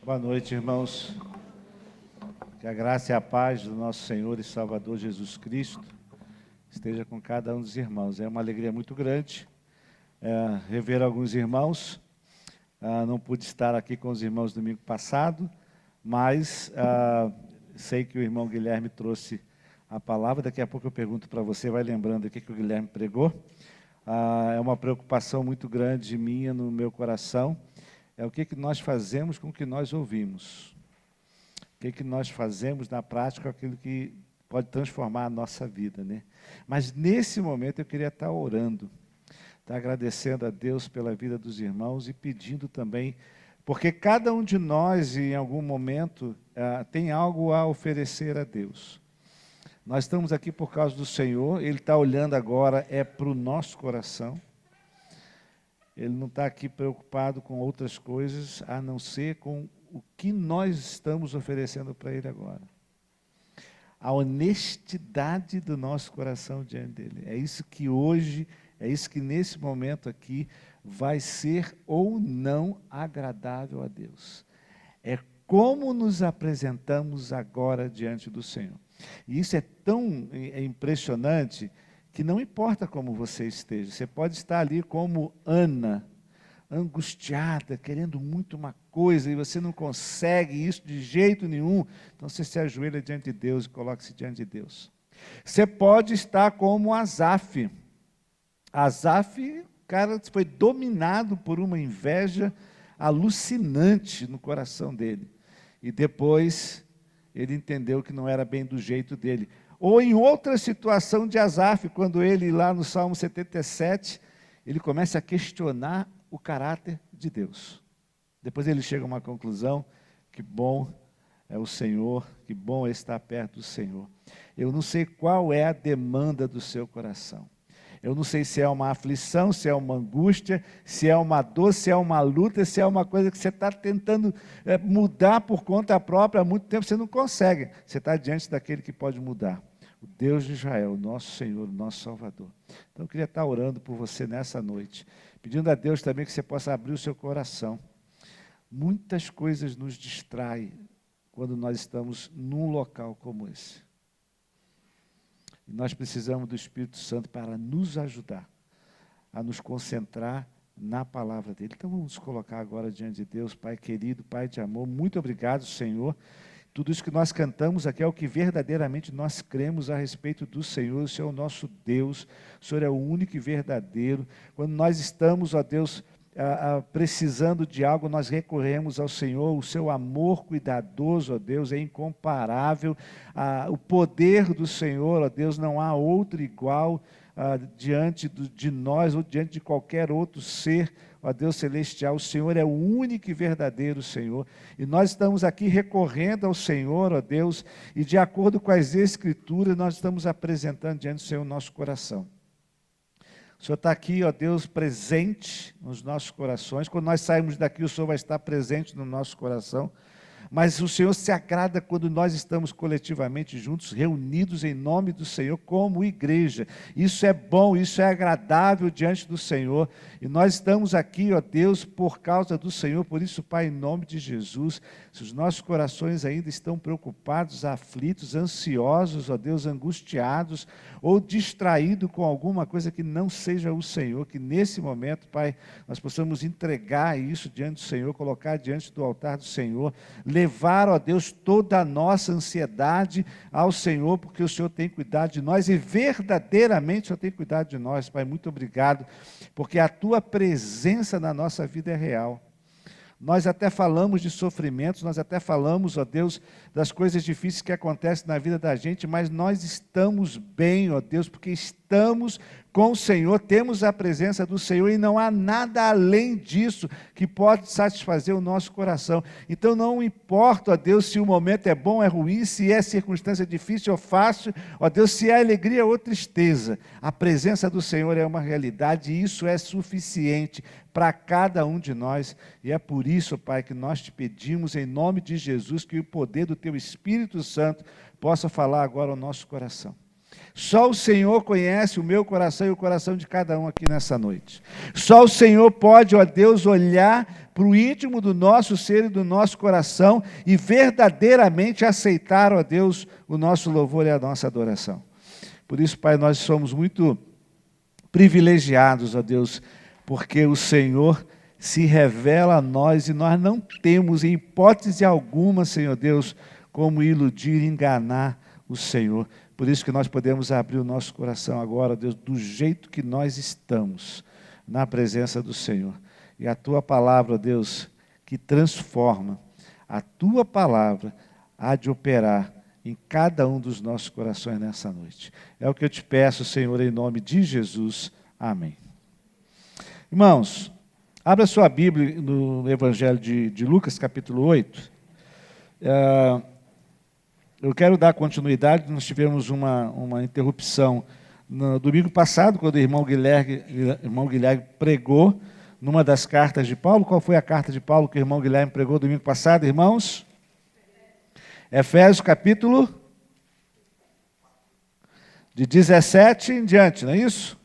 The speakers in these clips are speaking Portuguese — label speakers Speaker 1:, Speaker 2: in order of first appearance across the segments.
Speaker 1: Boa noite, irmãos. Que a graça e a paz do nosso Senhor e Salvador Jesus Cristo esteja com cada um dos irmãos. É uma alegria muito grande rever alguns irmãos. Não pude estar aqui com os irmãos domingo passado, mas sei que o irmão Guilherme trouxe a palavra. Daqui a pouco eu pergunto para você, vai lembrando o que o Guilherme pregou. É uma preocupação muito grande minha no meu coração. É o que nós fazemos com o que nós ouvimos. O que nós fazemos na prática, aquilo que pode transformar a nossa vida, né? Mas nesse momento eu queria estar orando, estar agradecendo a Deus pela vida dos irmãos e pedindo também, porque cada um de nós em algum momento tem algo a oferecer a Deus. Nós estamos aqui por causa do Senhor, Ele está olhando agora para o nosso coração. Ele não está aqui preocupado com outras coisas, a não ser com o que nós estamos oferecendo para Ele agora. A honestidade do nosso coração diante dEle. É isso que hoje, é isso que nesse momento aqui vai ser ou não agradável a Deus. É como nos apresentamos agora diante do Senhor. E isso é tão impressionante que não importa como você esteja, você pode estar ali como Ana, angustiada, querendo muito uma coisa, e você não consegue isso de jeito nenhum, então você se ajoelha diante de Deus e coloca-se diante de Deus. Você pode estar como Asaf. Asaf, cara, foi dominado por uma inveja alucinante no coração dele, e depois ele entendeu que não era bem do jeito dele. Ou em outra situação de Asaf, quando ele, lá no Salmo 77, ele começa a questionar o caráter de Deus. Depois ele chega a uma conclusão: que bom é o Senhor, que bom é estar perto do Senhor. Eu não sei qual é a demanda do seu coração. Eu não sei se é uma aflição, se é uma angústia, se é uma dor, se é uma luta, se é uma coisa que você está tentando mudar por conta própria há muito tempo, você não consegue. Você está diante daquele que pode mudar. O Deus de Israel, o nosso Senhor, o nosso Salvador. Então eu queria estar orando por você nessa noite, pedindo a Deus também que você possa abrir o seu coração. Muitas coisas nos distraem quando nós estamos num local como esse. E nós precisamos do Espírito Santo para nos ajudar a nos concentrar na palavra dele. Então vamos nos colocar agora diante de Deus. Pai querido, Pai de amor, muito obrigado, Senhor. Tudo isso que nós cantamos aqui é o que verdadeiramente nós cremos a respeito do Senhor. O Senhor é o nosso Deus, o Senhor é o único e verdadeiro. Quando nós estamos, ó Deus, precisando de algo, nós recorremos ao Senhor. O seu amor cuidadoso, ó Deus, é incomparável. O poder do Senhor, ó Deus, não há outro igual diante de nós ou diante de qualquer outro ser, ó Deus celestial. O Senhor é o único e verdadeiro Senhor. E nós estamos aqui recorrendo ao Senhor, ó Deus, e de acordo com as Escrituras, nós estamos apresentando diante do Senhor o nosso coração. O Senhor está aqui, ó Deus, presente nos nossos corações. Quando nós saímos daqui, o Senhor vai estar presente no nosso coração. Mas o Senhor se agrada quando nós estamos coletivamente juntos, reunidos em nome do Senhor, como igreja. Isso é bom, isso é agradável diante do Senhor. E nós estamos aqui, ó Deus, por causa do Senhor. Por isso, Pai, em nome de Jesus, se os nossos corações ainda estão preocupados, aflitos, ansiosos, ó Deus, angustiados, ou distraídos com alguma coisa que não seja o Senhor, que nesse momento, Pai, nós possamos entregar isso diante do Senhor, colocar diante do altar do Senhor, levar, ó Deus, toda a nossa ansiedade ao Senhor, porque o Senhor tem cuidado de nós e verdadeiramente o Senhor tem cuidado de nós. Pai, muito obrigado, porque a Tua presença na nossa vida é real. Nós até falamos de sofrimentos, nós até falamos, ó Deus, das coisas difíceis que acontecem na vida da gente, mas nós estamos bem, ó Deus, porque estamos com o Senhor, temos a presença do Senhor e não há nada além disso que pode satisfazer o nosso coração. Então não importa, ó Deus, se o momento é bom ou é ruim, se é circunstância difícil ou fácil, ó Deus, se é alegria ou tristeza, a presença do Senhor é uma realidade e isso é suficiente para cada um de nós. E é por isso, Pai, que nós te pedimos em nome de Jesus que o poder do Teu Espírito Santo possa falar agora ao nosso coração. Só o Senhor conhece o meu coração e o coração de cada um aqui nessa noite. Só o Senhor pode, ó Deus, olhar para o íntimo do nosso ser e do nosso coração e verdadeiramente aceitar, ó Deus, o nosso louvor e a nossa adoração. Por isso, Pai, nós somos muito privilegiados, ó Deus, porque o Senhor se revela a nós e nós não temos, em hipótese alguma, Senhor Deus, como iludir e enganar o Senhor. Por isso que nós podemos abrir o nosso coração agora, Deus, do jeito que nós estamos, na presença do Senhor. E a Tua palavra, Deus, que transforma, a Tua palavra há de operar em cada um dos nossos corações nessa noite. É o que eu te peço, Senhor, em nome de Jesus. Amém. Irmãos, abra sua Bíblia no Evangelho de Lucas, capítulo 8. Eu quero dar continuidade. Nós tivemos uma interrupção no domingo passado, quando o irmão Guilherme pregou numa das cartas de Paulo. Qual foi a carta de Paulo que o irmão Guilherme pregou domingo passado, irmãos? Efésios, capítulo de 17 em diante, não é isso?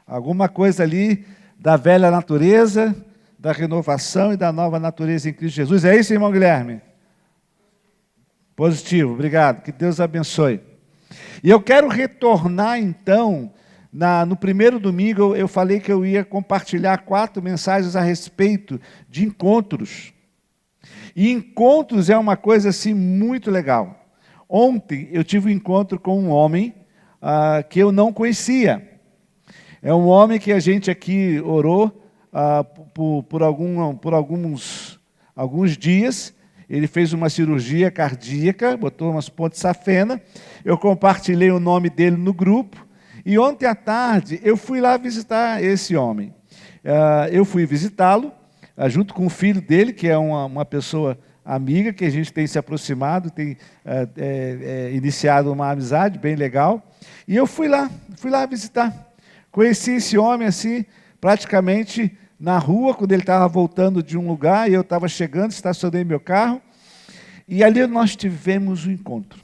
Speaker 1: Alguma coisa ali da velha natureza, da renovação e da nova natureza em Cristo Jesus. É isso, irmão Guilherme? Positivo, obrigado, que Deus abençoe. E eu quero retornar então, no primeiro domingo eu falei que eu ia compartilhar 4 mensagens a respeito de encontros. E encontros é uma coisa assim muito legal. Ontem eu tive um encontro com um homem que eu não conhecia. É um homem que a gente aqui orou por alguns dias. Ele fez uma cirurgia cardíaca, botou umas pontes de safena. Eu compartilhei o nome dele no grupo. E ontem à tarde eu fui lá visitar esse homem. Eu fui visitá-lo, junto com o filho dele, que é uma pessoa amiga, que a gente tem se aproximado, tem iniciado uma amizade bem legal. E eu fui lá visitar. Conheci esse homem assim, praticamente na rua, quando ele estava voltando de um lugar, e eu estava chegando, estacionei meu carro, e ali nós tivemos um encontro.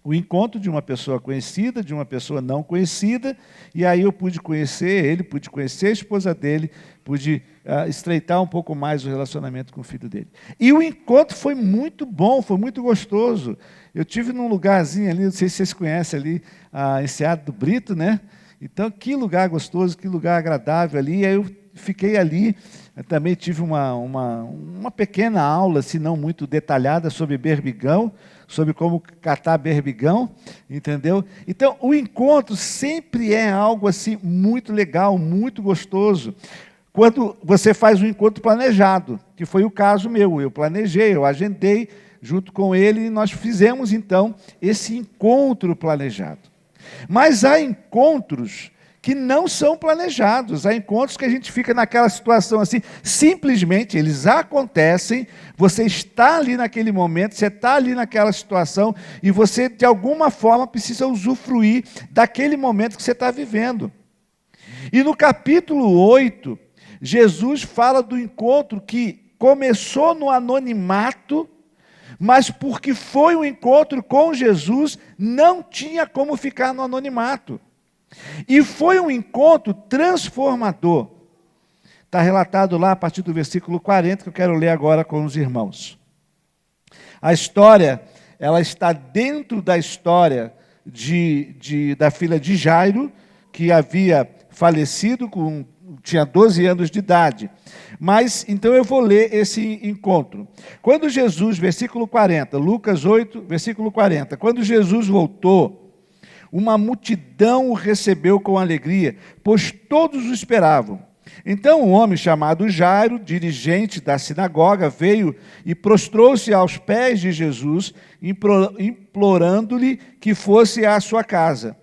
Speaker 1: O encontro de uma pessoa conhecida, de uma pessoa não conhecida, e aí eu pude conhecer ele, pude conhecer a esposa dele, pude estreitar um pouco mais o relacionamento com o filho dele. E o encontro foi muito bom, foi muito gostoso. Eu tive num lugarzinho ali, não sei se vocês conhecem ali, Enseada do Brito, né? Então, que lugar gostoso, que lugar agradável ali. E aí eu fiquei ali, eu também tive uma pequena aula, se não muito detalhada, sobre berbigão, sobre como catar berbigão, entendeu? Então, o encontro sempre é algo assim muito legal, muito gostoso. Quando você faz um encontro planejado, que foi o caso meu, eu planejei, eu agendei junto com ele e nós fizemos então esse encontro planejado. Mas há encontros que não são planejados, há encontros que a gente fica naquela situação assim, simplesmente eles acontecem, você está ali naquele momento, você está ali naquela situação, e você de alguma forma precisa usufruir daquele momento que você está vivendo. E no capítulo 8, Jesus fala do encontro que começou no anonimato, mas porque foi um encontro com Jesus, não tinha como ficar no anonimato. E foi um encontro transformador. Está relatado lá a partir do versículo 40, que eu quero ler agora com os irmãos. A história, ela está dentro da história da filha de Jairo, que havia falecido, tinha 12 anos de idade. Mas, então eu vou ler esse encontro. Quando Jesus, versículo 40, Lucas 8, versículo 40, quando Jesus voltou, uma multidão o recebeu com alegria, pois todos o esperavam. Então um homem chamado Jairo, dirigente da sinagoga, veio e prostrou-se aos pés de Jesus, implorando-lhe que fosse à sua casa,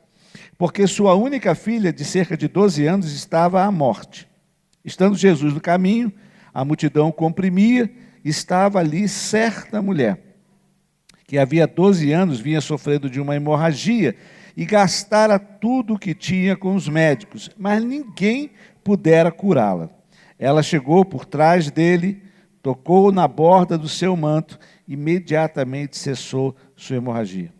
Speaker 1: porque sua única filha, de cerca de 12 anos, estava à morte. Estando Jesus no caminho, a multidão o comprimia, estava ali certa mulher, que havia 12 anos vinha sofrendo de uma hemorragia, e gastara tudo o que tinha com os médicos, mas ninguém pudera curá-la. Ela chegou por trás dele, tocou na borda do seu manto, imediatamente cessou sua hemorragia.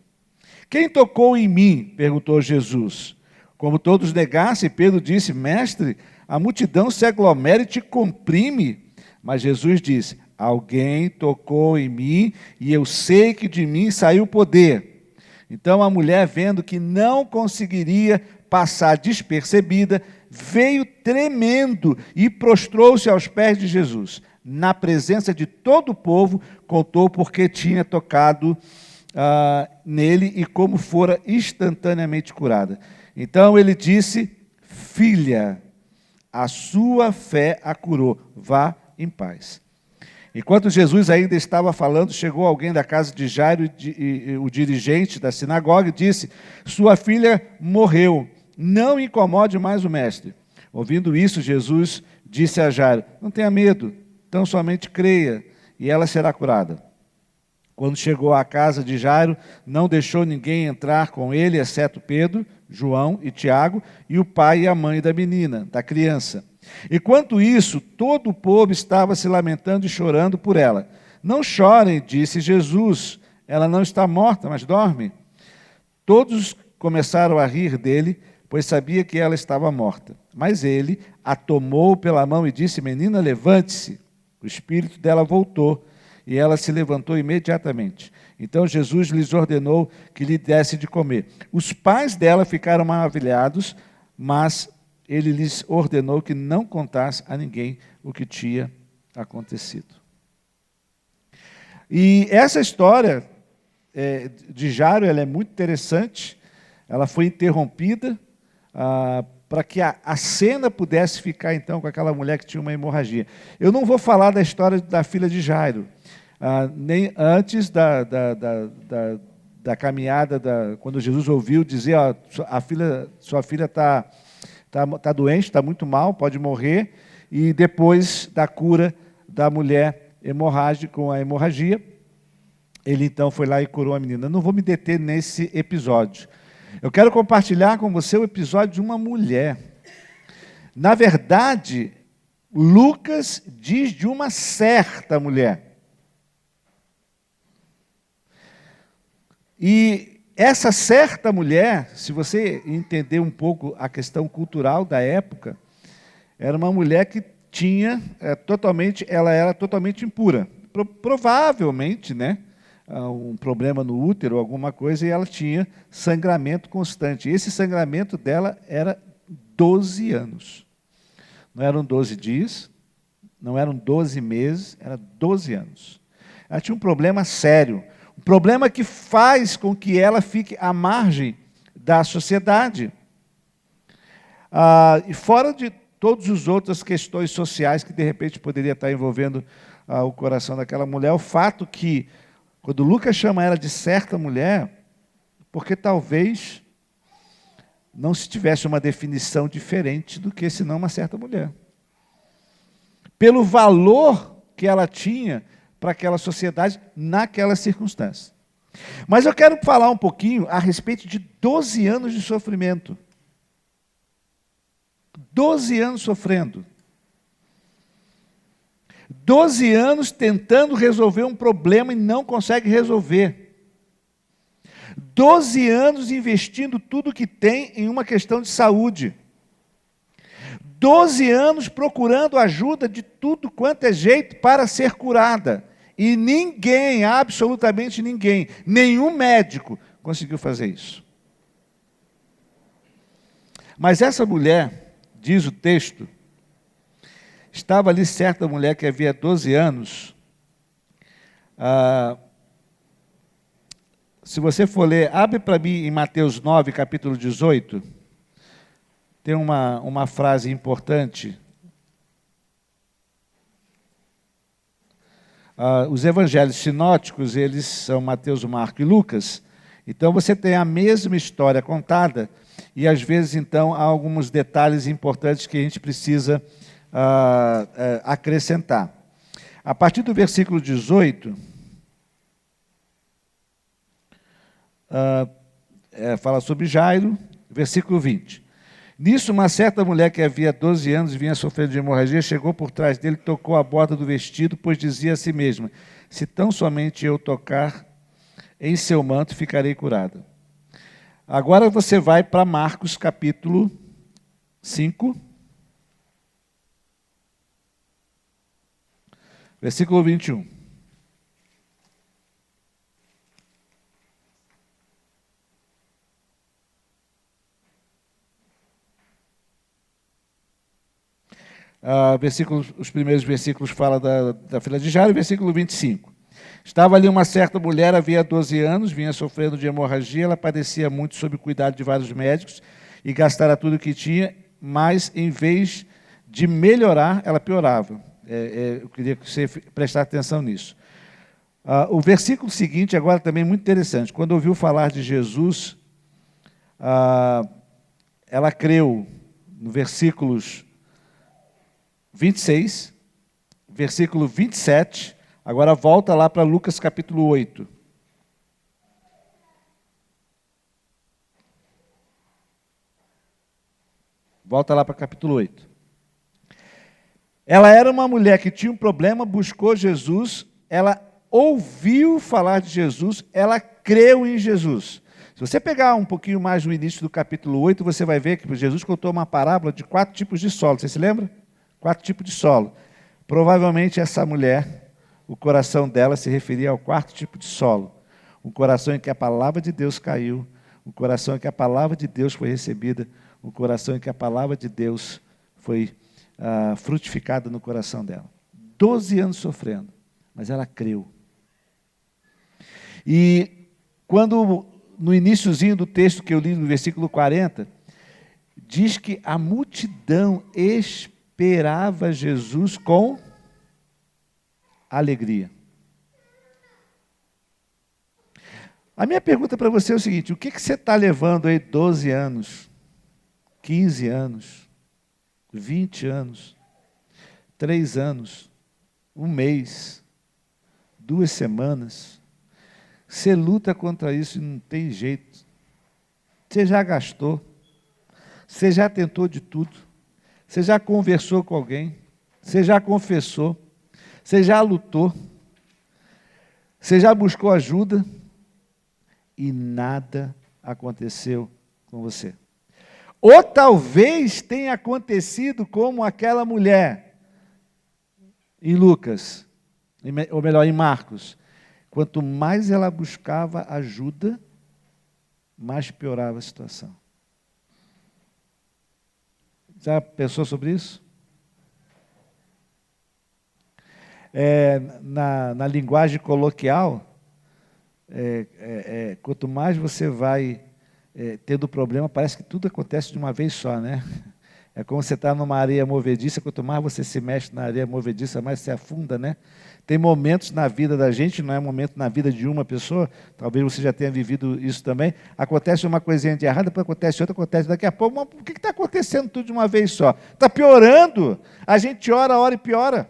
Speaker 1: Quem tocou em mim? Perguntou Jesus. Como todos negassem, Pedro disse, mestre, a multidão se aglomera e te comprime. Mas Jesus disse, alguém tocou em mim e eu sei que de mim saiu poder. Então a mulher, vendo que não conseguiria passar despercebida, veio tremendo e prostrou-se aos pés de Jesus. Na presença de todo o povo, contou porque tinha tocado nele e como fora instantaneamente curada. Então ele disse, filha, a sua fé a curou, vá em paz. Enquanto Jesus ainda estava falando, chegou alguém da casa de Jairo, o dirigente da sinagoga, e disse, sua filha morreu, não incomode mais o mestre. Ouvindo isso, Jesus disse a Jairo, não tenha medo, tão somente creia, e ela será curada. Quando chegou à casa de Jairo, não deixou ninguém entrar com ele, exceto Pedro, João e Tiago, e o pai e a mãe da menina, da criança. Enquanto isso, todo o povo estava se lamentando e chorando por ela. Não chorem, disse Jesus, ela não está morta, mas dorme. Todos começaram a rir dele, pois sabia que ela estava morta. Mas ele a tomou pela mão e disse, menina, levante-se. O espírito dela voltou. E ela se levantou imediatamente. Então Jesus lhes ordenou que lhe desse de comer. Os pais dela ficaram maravilhados, mas ele lhes ordenou que não contasse a ninguém o que tinha acontecido. E essa história de Jairo, ela é muito interessante. Ela foi interrompida para que a cena pudesse ficar, então, com aquela mulher que tinha uma hemorragia. Eu não vou falar da história da filha de Jairo, nem antes da caminhada, quando Jesus ouviu dizer, sua filha está doente, está muito mal, pode morrer, e depois da cura da mulher com a hemorragia, ele então foi lá e curou a menina. Eu não vou me deter nesse episódio. Eu quero compartilhar com você o episódio de uma mulher. Na verdade, Lucas diz de uma certa mulher. E essa certa mulher, se você entender um pouco a questão cultural da época, era uma mulher que ela era totalmente impura. Provavelmente, né? Um problema no útero, alguma coisa, e ela tinha sangramento constante. Esse sangramento dela era 12 anos. Não eram 12 dias, não eram 12 meses, era 12 anos. Ela tinha um problema sério, um problema que faz com que ela fique à margem da sociedade. E fora de todas as outras questões sociais que, de repente, poderia estar envolvendo o coração daquela mulher, o fato que, quando Lucas chama ela de certa mulher, porque talvez não se tivesse uma definição diferente do que senão uma certa mulher. Pelo valor que ela tinha para aquela sociedade naquela circunstância. Mas eu quero falar um pouquinho a respeito de 12 anos de sofrimento. 12 anos sofrendo. 12 anos tentando resolver um problema e não consegue resolver. 12 anos investindo tudo que tem em uma questão de saúde. 12 anos procurando ajuda de tudo quanto é jeito para ser curada. E ninguém, absolutamente ninguém, nenhum médico conseguiu fazer isso. Mas essa mulher, diz o texto, estava ali certa mulher que havia 12 anos. Se você for ler, abre para mim em Mateus 9, capítulo 18. Tem uma frase importante. Os evangelhos sinóticos, eles são Mateus, Marcos e Lucas. Então você tem a mesma história contada e às vezes então há alguns detalhes importantes que a gente precisa acrescentar. A partir do versículo 18, fala sobre Jairo, versículo 20. Nisso, uma certa mulher que havia 12 anos e vinha sofrendo de hemorragia, chegou por trás dele, tocou a borda do vestido, pois dizia a si mesma, se tão somente eu tocar em seu manto, ficarei curada. Agora você vai para Marcos capítulo 5, versículo 21. Os primeiros versículos falam da filha de Jairo, versículo 25. Estava ali uma certa mulher, havia 12 anos, vinha sofrendo de hemorragia, ela padecia muito sob o cuidado de vários médicos e gastara tudo o que tinha, mas em vez de melhorar, ela piorava. Eu queria que você prestasse atenção nisso. O versículo seguinte, agora também é muito interessante. Quando ouviu falar de Jesus, ela creu no versículos 26, versículo 27, agora volta lá para Lucas capítulo 8. Volta lá para capítulo 8. Ela era uma mulher que tinha um problema, buscou Jesus, ela ouviu falar de Jesus, ela creu em Jesus. Se você pegar um pouquinho mais no início do capítulo 8, você vai ver que Jesus contou uma parábola de 4 tipos de solo. Você se lembra? 4 tipos de solo. Provavelmente essa mulher, o coração dela se referia ao 4º tipo de solo. Um coração em que a palavra de Deus caiu, um coração em que a palavra de Deus foi recebida, um coração em que a palavra de Deus foi frutificada no coração dela. 12 anos sofrendo, mas ela creu. E quando, no iniciozinho do texto que eu li, no versículo 40, diz que a multidão esperava Jesus com alegria. A minha pergunta para você é o seguinte: o que você está levando aí 12 anos, 15 anos, 20 anos, 3 anos, 1 mês, 2 semanas? Você luta contra isso e não tem jeito. Você já gastou, você já tentou de tudo, você já conversou com alguém, você já confessou, você já lutou, você já buscou ajuda e nada aconteceu com você. Ou talvez tenha acontecido como aquela mulher em Lucas, ou melhor, em Marcos. Quanto mais ela buscava ajuda, mais piorava a situação. Já pensou sobre isso? Na linguagem coloquial, quanto mais você vai tendo problema, parece que tudo acontece de uma vez só, né? É como você está numa areia movediça, quanto mais você se mexe na areia movediça, mais você afunda, né? Tem momentos na vida da gente, não é momento na vida de uma pessoa, talvez você já tenha vivido isso também, acontece uma coisinha de errado, depois acontece outra, acontece daqui a pouco, mas por que está acontecendo tudo de uma vez só? Está piorando, a gente ora e piora.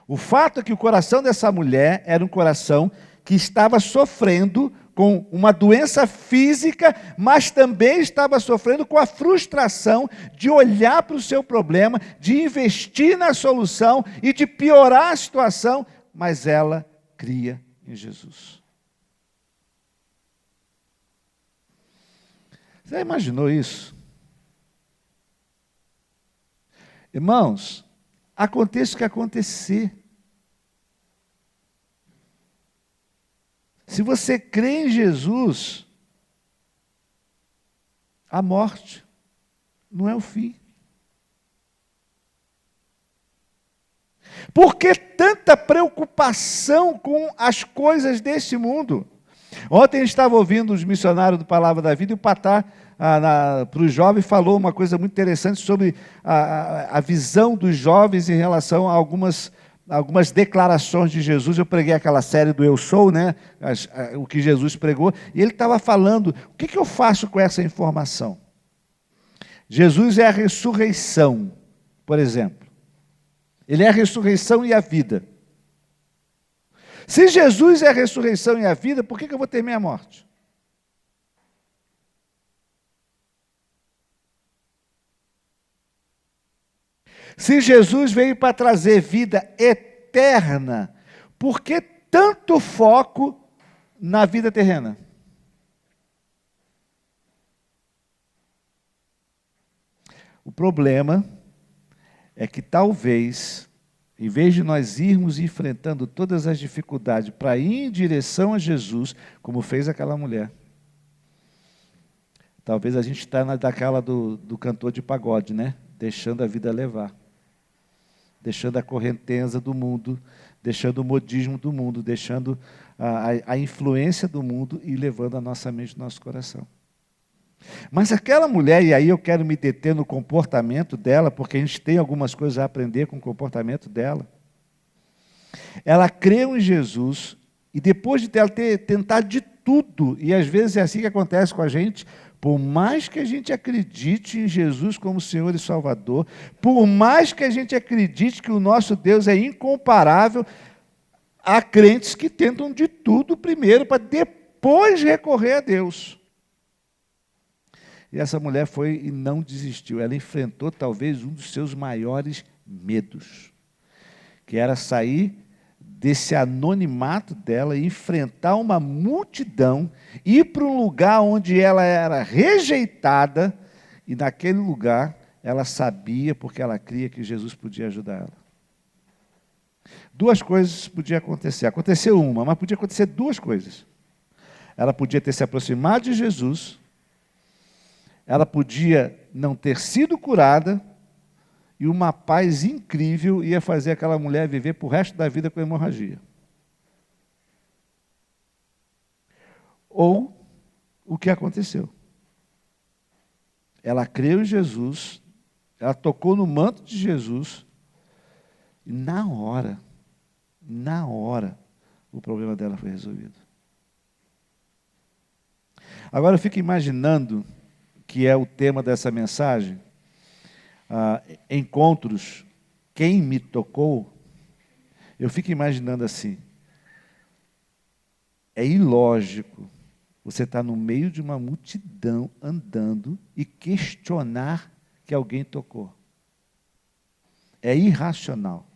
Speaker 1: O fato é que o coração dessa mulher era um coração que estava sofrendo com uma doença física, mas também estava sofrendo com a frustração de olhar para o seu problema, de investir na solução e de piorar a situação, mas ela cria em Jesus. Você já imaginou isso? Irmãos, aconteça o que acontecer. Se você crê em Jesus, a morte não é o fim. Por que tanta preocupação com as coisas deste mundo? Ontem a gente estava ouvindo os missionários do Palavra da Vida e o Patá, para os jovens, falou uma coisa muito interessante sobre a visão dos jovens em relação a algumas declarações de Jesus. Eu preguei aquela série do Eu Sou, né? O que Jesus pregou, e ele estava falando, o que eu faço com essa informação? Jesus é a ressurreição, por exemplo. Ele é a ressurreição e a vida. Se Jesus é a ressurreição e a vida, por que eu vou temer a morte? Se Jesus veio para trazer vida eterna, por que tanto foco na vida terrena? problema é que talvez, em vez de nós irmos enfrentando todas as dificuldades para ir em direção a Jesus, como fez aquela mulher, talvez a gente está daquela do cantor de pagode, né? Deixando a vida levar. Deixando a correnteza do mundo, deixando o modismo do mundo, deixando a influência do mundo e levando a nossa mente, o nosso coração. Mas aquela mulher, e aí eu quero me deter no comportamento dela, porque a gente tem algumas coisas a aprender com o comportamento dela. Ela creu em Jesus, e depois de ela ter tentado de tudo, e às vezes é assim que acontece com a gente, por mais que a gente acredite em Jesus como Senhor e Salvador, por mais que a gente acredite que o nosso Deus é incomparável, há crentes que tentam de tudo primeiro, para depois recorrer a Deus. E essa mulher foi e não desistiu. Ela enfrentou talvez um dos seus maiores medos, que era sair desse anonimato dela e enfrentar uma multidão, ir para um lugar onde ela era rejeitada, e naquele lugar ela sabia, porque ela cria que Jesus podia ajudar ela. Duas coisas podiam acontecer. Aconteceu uma, mas podia acontecer duas coisas. Ela podia ter se aproximado de Jesus, ela podia não ter sido curada, e uma paz incrível ia fazer aquela mulher viver para o resto da vida com hemorragia. Ou o que aconteceu? Ela creu em Jesus, ela tocou no manto de Jesus, e na hora, o problema dela foi resolvido. Agora eu fico imaginando, que é o tema dessa mensagem, encontros, quem me tocou, eu fico imaginando assim, é ilógico você estar no meio de uma multidão andando e questionar que alguém tocou. É irracional.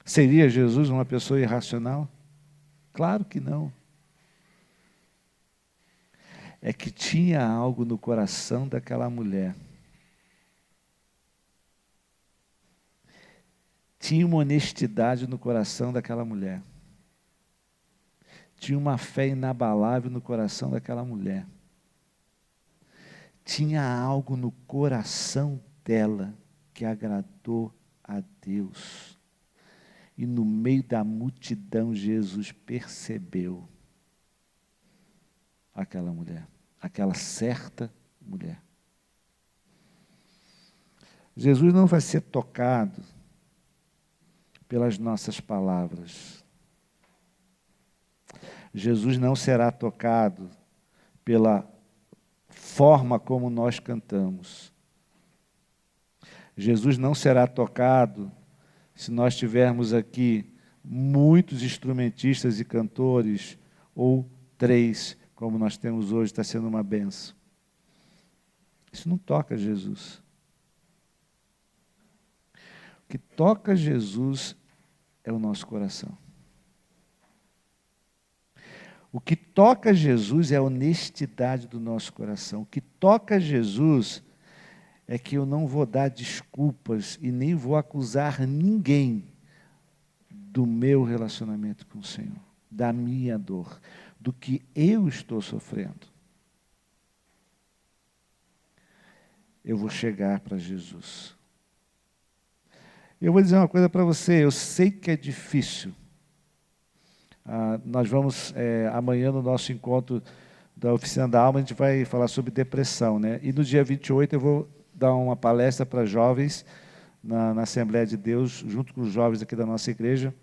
Speaker 1: Seria Jesus uma pessoa irracional? Claro que não. É que tinha algo no coração daquela mulher. Tinha uma honestidade no coração daquela mulher. Tinha uma fé inabalável no coração daquela mulher. Tinha algo no coração dela que agradou a Deus. E no meio da multidão, Jesus percebeu aquela mulher, aquela certa mulher. Jesus não vai ser tocado pelas nossas palavras. Jesus não será tocado pela forma como nós cantamos. Jesus não será tocado se nós tivermos aqui muitos instrumentistas e cantores, ou 3, como nós temos hoje, está sendo uma benção. Isso não toca Jesus. O que toca Jesus é o nosso coração. O que toca Jesus é a honestidade do nosso coração. O que toca Jesus é que eu não vou dar desculpas e nem vou acusar ninguém do meu relacionamento com o Senhor, da minha dor, do que eu estou sofrendo. Eu vou chegar para Jesus. Eu vou dizer uma coisa para você, eu sei que é difícil. Nós vamos, amanhã no nosso encontro da Oficina da Alma, a gente vai falar sobre depressão, né? E no dia 28 eu vou dar uma palestra para jovens na Assembleia de Deus, junto com os jovens aqui da nossa igreja,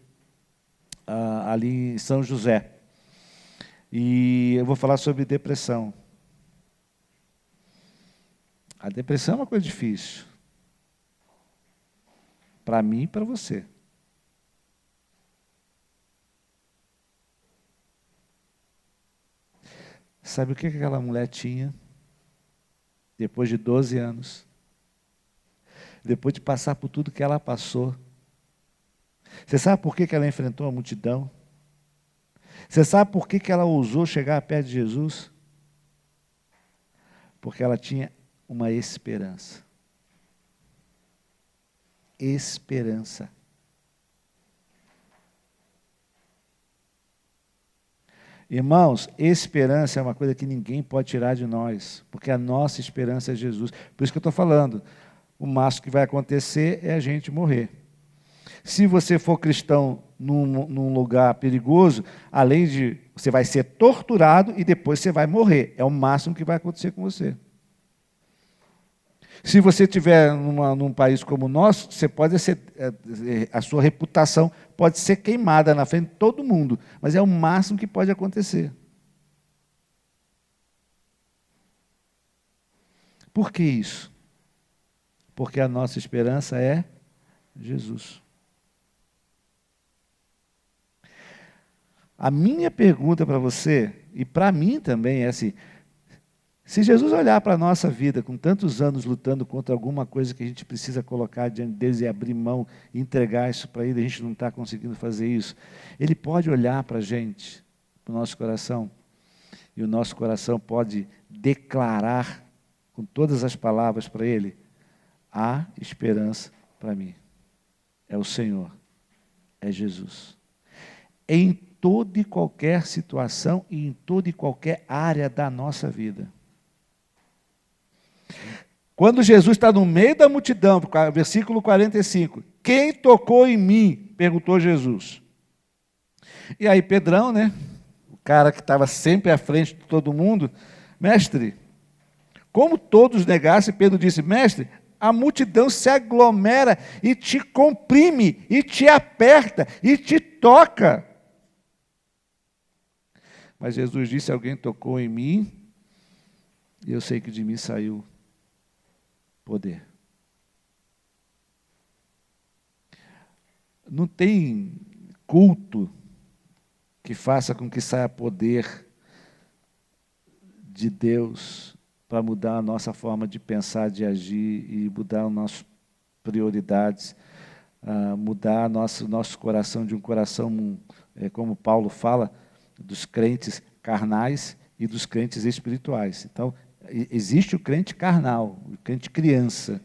Speaker 1: ali em São José. E eu vou falar sobre depressão. A depressão é uma coisa difícil. Para mim e para você. Sabe o que aquela mulher tinha? Depois de 12 anos. Depois de passar por tudo que ela passou. Você sabe por que ela enfrentou a multidão? Você sabe por que ela ousou chegar perto de Jesus? Porque ela tinha uma esperança. Esperança. Irmãos, esperança é uma coisa que ninguém pode tirar de nós, porque a nossa esperança é Jesus. Por isso que eu estou falando, o máximo que vai acontecer é a gente morrer. Se você for cristão num lugar perigoso, além de você vai ser torturado e depois você vai morrer. É o máximo que vai acontecer com você. Se você estiver num país como o nosso, você pode ser, a sua reputação pode ser queimada na frente de todo mundo, mas é o máximo que pode acontecer. Por que isso? Porque a nossa esperança é Jesus. A minha pergunta para você, e para mim também, é assim: se Jesus olhar para a nossa vida, com tantos anos lutando contra alguma coisa que a gente precisa colocar diante de Deus e abrir mão e entregar isso para Ele, a gente não está conseguindo fazer isso, Ele pode olhar para a gente, para o nosso coração, e o nosso coração pode declarar com todas as palavras para Ele: há esperança para mim. É o Senhor, é Jesus. Em toda e qualquer situação e em toda e qualquer área da nossa vida. Quando Jesus está no meio da multidão, versículo 45, quem tocou em mim? Perguntou Jesus. E aí Pedrão, né, o cara que estava sempre à frente de todo mundo: mestre, como todos negassem, Pedro disse: mestre, a multidão se aglomera e te comprime, e te aperta, e te toca. Mas Jesus disse: alguém tocou em mim, e eu sei que de mim saiu poder. Não tem culto que faça com que saia poder de Deus para mudar a nossa forma de pensar, de agir e mudar as nossas prioridades, mudar nosso coração de um coração, como Paulo fala, dos crentes carnais e dos crentes espirituais. Então, existe o crente carnal, o crente criança,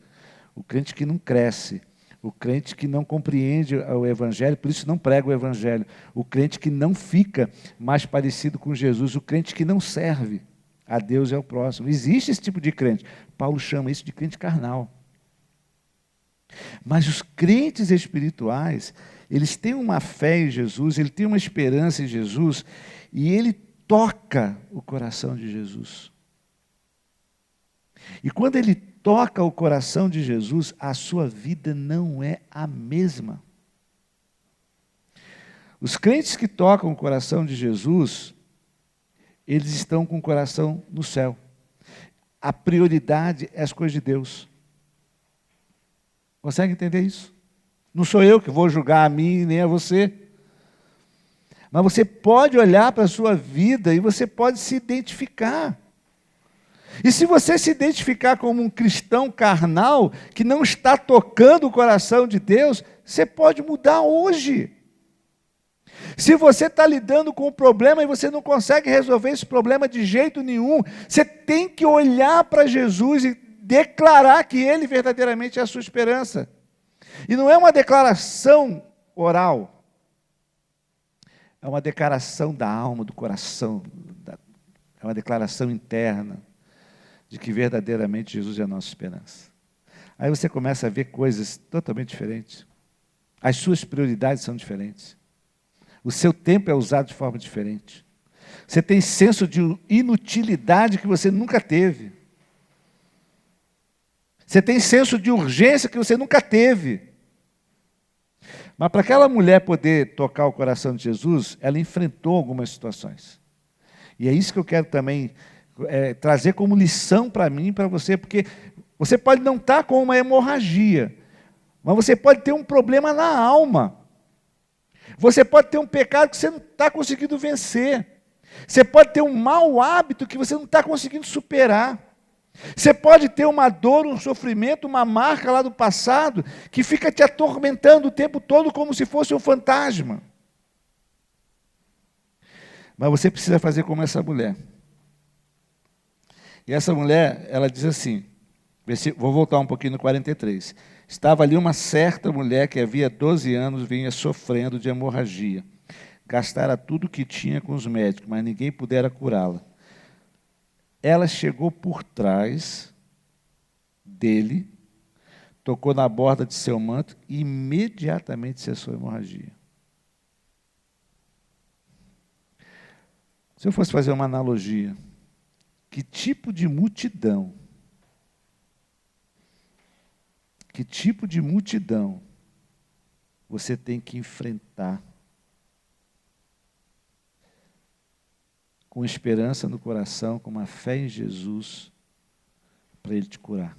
Speaker 1: o crente que não cresce, o crente que não compreende o Evangelho, por isso não prega o Evangelho, o crente que não fica mais parecido com Jesus, o crente que não serve a Deus e ao próximo. Existe esse tipo de crente. Paulo chama isso de crente carnal. Mas os crentes espirituais, eles têm uma fé em Jesus, eles têm uma esperança em Jesus, e ele toca o coração de Jesus. E quando ele toca o coração de Jesus, a sua vida não é a mesma. Os crentes que tocam o coração de Jesus, eles estão com o coração no céu. A prioridade é as coisas de Deus. Consegue entender isso? Não sou eu que vou julgar a mim nem a você. Mas você pode olhar para a sua vida e você pode se identificar. E se você se identificar como um cristão carnal, que não está tocando o coração de Deus, você pode mudar hoje. Se você está lidando com um problema e você não consegue resolver esse problema de jeito nenhum, você tem que olhar para Jesus e declarar que Ele verdadeiramente é a sua esperança. E não é uma declaração oral, é uma declaração da alma, do coração, é uma declaração interna de que verdadeiramente Jesus é a nossa esperança. Aí você começa a ver coisas totalmente diferentes. As suas prioridades são diferentes. O seu tempo é usado de forma diferente. Você tem senso de inutilidade que você nunca teve. Você tem senso de urgência que você nunca teve. Mas para aquela mulher poder tocar o coração de Jesus, ela enfrentou algumas situações. E é isso que eu quero também trazer como lição para mim e para você, porque você pode não estar com uma hemorragia, mas você pode ter um problema na alma. Você pode ter um pecado que você não está conseguindo vencer. Você pode ter um mau hábito que você não está conseguindo superar. Você pode ter uma dor, um sofrimento, uma marca lá do passado que fica te atormentando o tempo todo como se fosse um fantasma. Mas você precisa fazer como essa mulher. E essa mulher, ela diz assim, vou voltar um pouquinho no 43. Estava ali uma certa mulher que havia 12 anos vinha sofrendo de hemorragia. Gastara tudo o que tinha com os médicos, mas ninguém pudera curá-la. Ela chegou por trás dele, tocou na borda de seu manto e imediatamente cessou a hemorragia. Se eu fosse fazer uma analogia, que tipo de multidão você tem que enfrentar com esperança no coração, com uma fé em Jesus, para Ele te curar?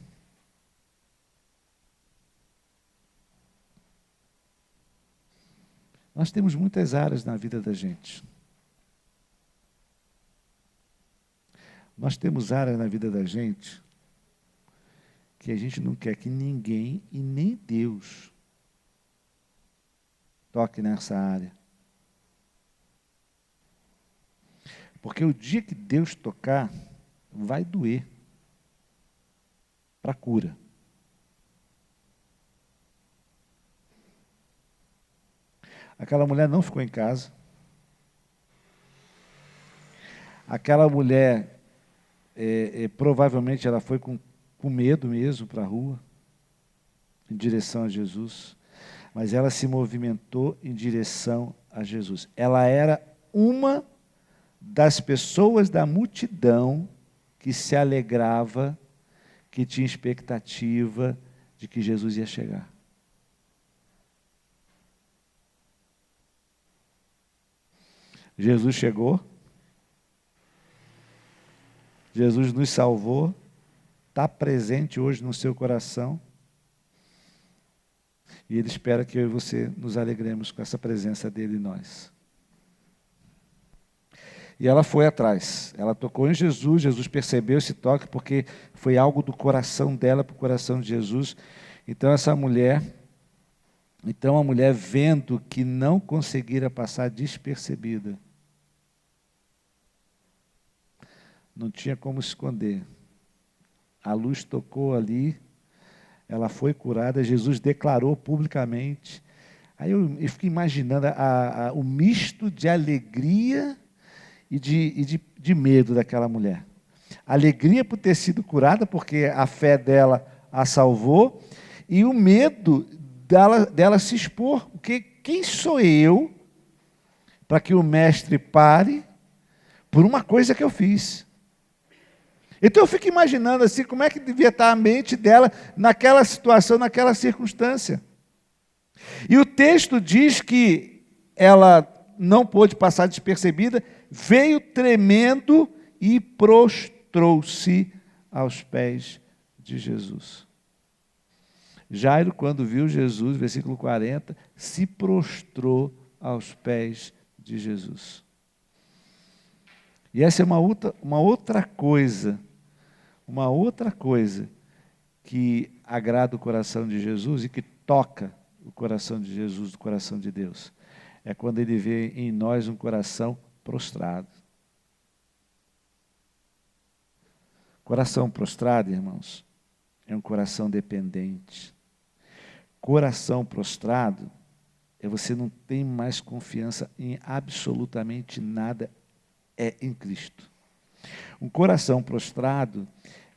Speaker 1: Nós temos muitas áreas na vida da gente. Nós temos áreas na vida da gente que a gente não quer que ninguém e nem Deus toque nessa área. Porque o dia que Deus tocar, vai doer para a cura. Aquela mulher não ficou em casa. Aquela mulher, provavelmente ela foi com medo mesmo para a rua, em direção a Jesus. Mas ela se movimentou em direção a Jesus. Ela era uma das pessoas da multidão que se alegrava, que tinha expectativa de que Jesus ia chegar. Jesus chegou, Jesus nos salvou, está presente hoje no seu coração, e Ele espera que eu e você nos alegremos com essa presença dEle em nós. E ela foi atrás, ela tocou em Jesus, Jesus percebeu esse toque, porque foi algo do coração dela para o coração de Jesus. Então a mulher vendo que não conseguira passar despercebida, não tinha como esconder. A luz tocou ali, ela foi curada, Jesus declarou publicamente. Aí eu fiquei imaginando o misto de alegria e de medo daquela mulher. Alegria por ter sido curada, porque a fé dela a salvou, e o medo dela se expor, porque quem sou eu para que o mestre pare por uma coisa que eu fiz? Então eu fico imaginando assim, como é que devia estar a mente dela naquela situação, naquela circunstância. E o texto diz que ela não pôde passar despercebida, veio tremendo e prostrou-se aos pés de Jesus. Jairo, quando viu Jesus, versículo 40, se prostrou aos pés de Jesus. E essa é uma outra coisa que agrada o coração de Jesus e que toca o coração de Jesus, o coração de Deus. É quando Ele vê em nós um coração prostrado. Coração prostrado, irmãos, é um coração dependente. Coração prostrado é você não tem mais confiança em absolutamente nada, em Cristo. Um coração prostrado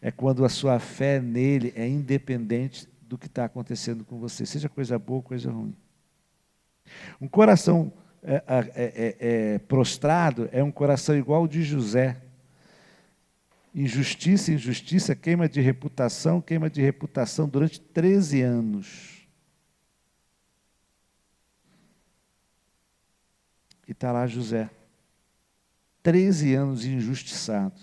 Speaker 1: é quando a sua fé nele é independente do que está acontecendo com você, seja coisa boa ou coisa ruim. Um coração prostrado é um coração igual ao de José. Injustiça, injustiça, queima de reputação durante 13 anos. E está lá José, 13 anos injustiçado,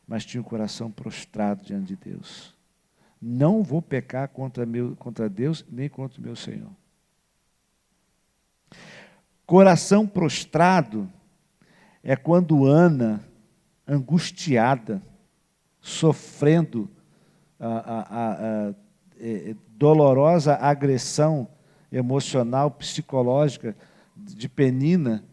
Speaker 1: mas tinha o coração prostrado diante de Deus. Não vou pecar contra Deus, nem contra o meu Senhor. Coração prostrado é quando Ana, angustiada, sofrendo dolorosa agressão emocional, psicológica de Penina,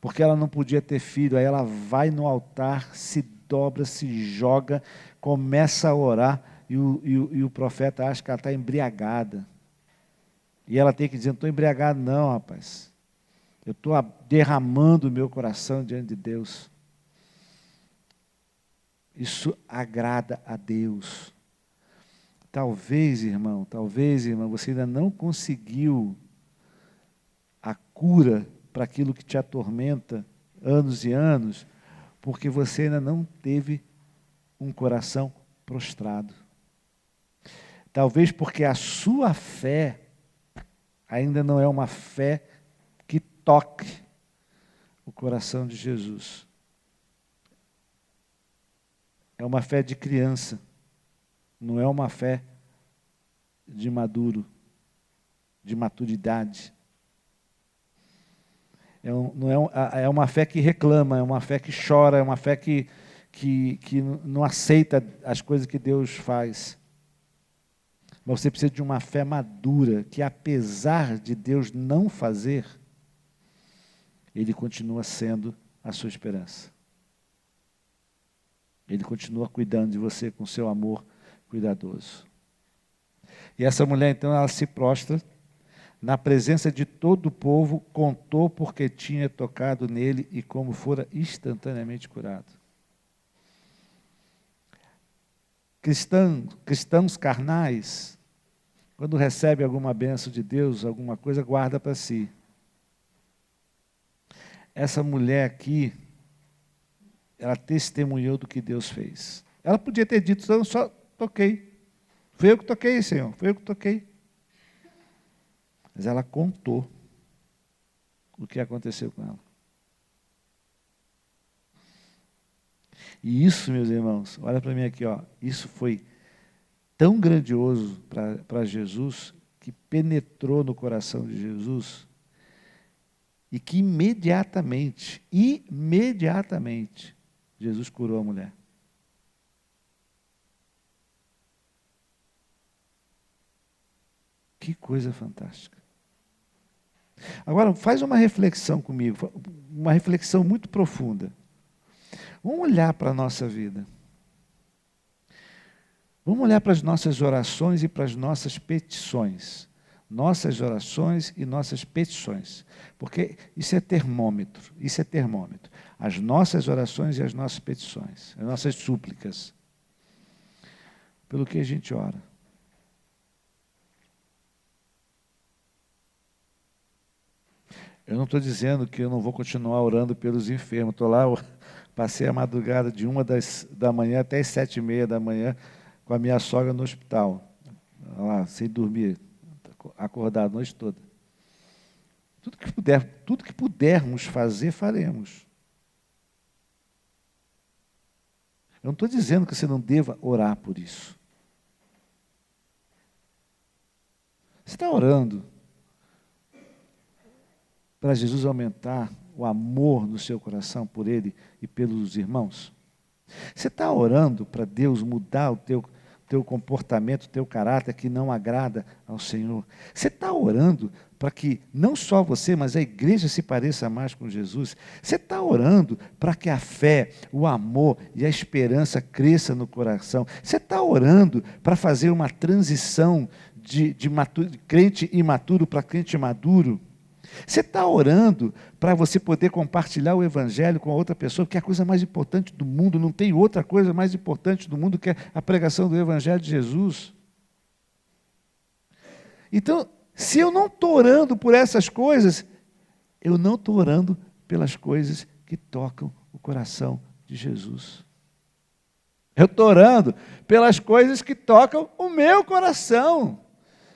Speaker 1: porque ela não podia ter filho. Aí ela vai no altar, se dobra, se joga, começa a orar, e o profeta acha que ela está embriagada. E ela tem que dizer: não estou embriagado não, rapaz. Eu estou derramando o meu coração diante de Deus. Isso agrada a Deus. Talvez, irmão, você ainda não conseguiu a cura para aquilo que te atormenta anos e anos, porque você ainda não teve um coração prostrado. Talvez porque a sua fé ainda não é uma fé que toque o coração de Jesus. É uma fé de criança, não é uma fé de maduro, de maturidade. É uma fé que reclama, é uma fé que chora, é uma fé que não aceita as coisas que Deus faz. Mas você precisa de uma fé madura, que apesar de Deus não fazer, Ele continua sendo a sua esperança. Ele continua cuidando de você com seu amor cuidadoso. E essa mulher, então, ela se prostra, na presença de todo o povo, contou porque tinha tocado nele e como fora instantaneamente curado. Cristãos carnais, quando recebe alguma bênção de Deus, alguma coisa, guarda para si. Essa mulher aqui, ela testemunhou do que Deus fez. Ela podia ter dito: eu só toquei. Foi eu que toquei, Senhor, foi eu que toquei. Mas ela contou o que aconteceu com ela. E isso, meus irmãos, olha para mim aqui, ó, isso foi tão grandioso para Jesus, que penetrou no coração de Jesus, e que imediatamente, Jesus curou a mulher. Que coisa fantástica. Agora, faz uma reflexão comigo, uma reflexão muito profunda. Vamos olhar para a nossa vida. Vamos olhar para as nossas orações e para as nossas petições. Nossas orações e nossas petições. Porque isso é termômetro, As nossas orações e as nossas petições, as nossas súplicas. Pelo que a gente ora. Eu não estou dizendo que eu não vou continuar orando pelos enfermos. Estou lá, passei a madrugada de 1 da manhã até as 7h30 da manhã com a minha sogra no hospital. Lá, sem dormir, acordado a noite toda. Tudo que pudermos fazer, faremos. Eu não estou dizendo que você não deva orar por isso. Você está orando para Jesus aumentar o amor no seu coração por Ele e pelos irmãos? Você está orando para Deus mudar o teu comportamento, o teu caráter que não agrada ao Senhor? Você está orando para que não só você, mas a igreja se pareça mais com Jesus? Você está orando para que a fé, o amor e a esperança cresça no coração? Você está orando para fazer uma transição de crente imaturo para crente maduro? Você está orando para você poder compartilhar o Evangelho com a outra pessoa, porque é a coisa mais importante do mundo, não tem outra coisa mais importante do mundo que a pregação do Evangelho de Jesus. Então, se eu não estou orando por essas coisas, eu não estou orando pelas coisas que tocam o coração de Jesus. Eu estou orando pelas coisas que tocam o meu coração.